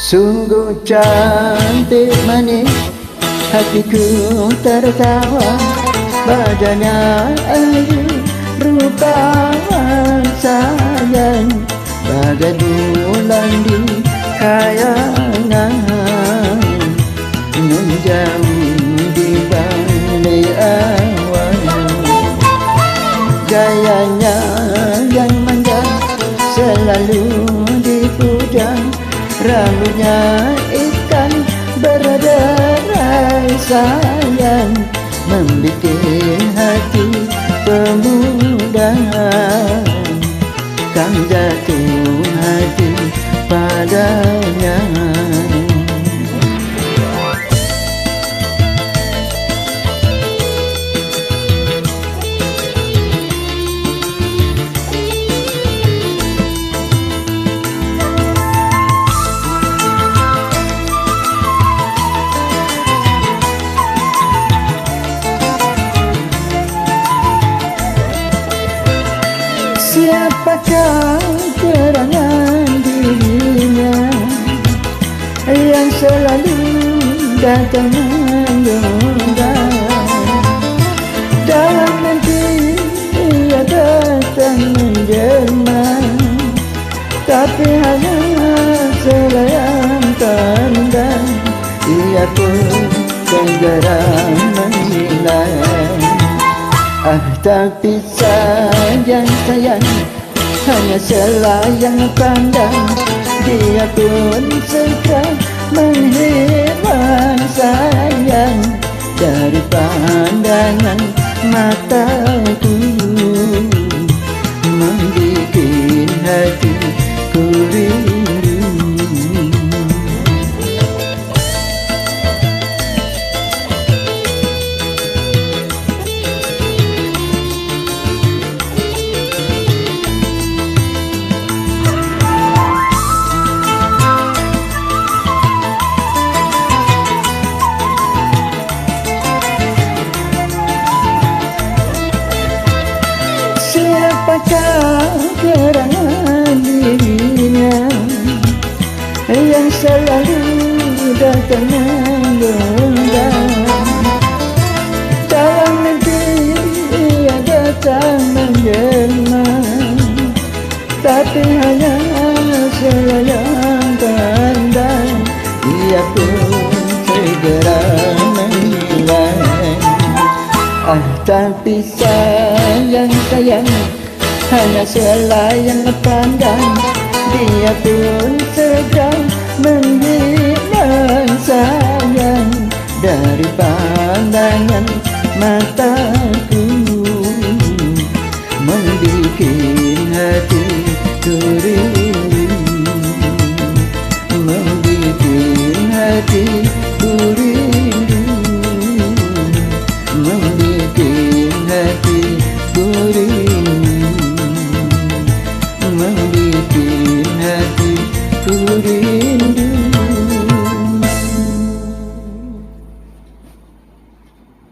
Sungguh cantik manis, hatiku tertawa. Badannya ayu, rupa sayang, bagai bulan di kayangan. Nun jauh di balik awan, gayanya yang manja selalu dipuja. Rambutnya ikan berderai sayang, membikin hati pemuda kan jatuh hati padanya. Siapakah gerangan dirinya yang selalu datang mengundang? Dalam mimpi ia datang menjelma, tapi hanya selayang pandang. Ia pun segera menghilang. Tapi sayang, hanya selayang pandang. Dia pun segera menghilang sayang dari pandangan mataku, membikin hatiku rindu. Siapakah gerangan dirinya yang selalu datang mengundang? Dalam mimpi ia datang menjelma, tapi hanya selayang pandang. Ia pun segera menghilang. Tapi sayang, hanya selayang pandang. Dia pun segera menghilang sayang dari pandangan mata.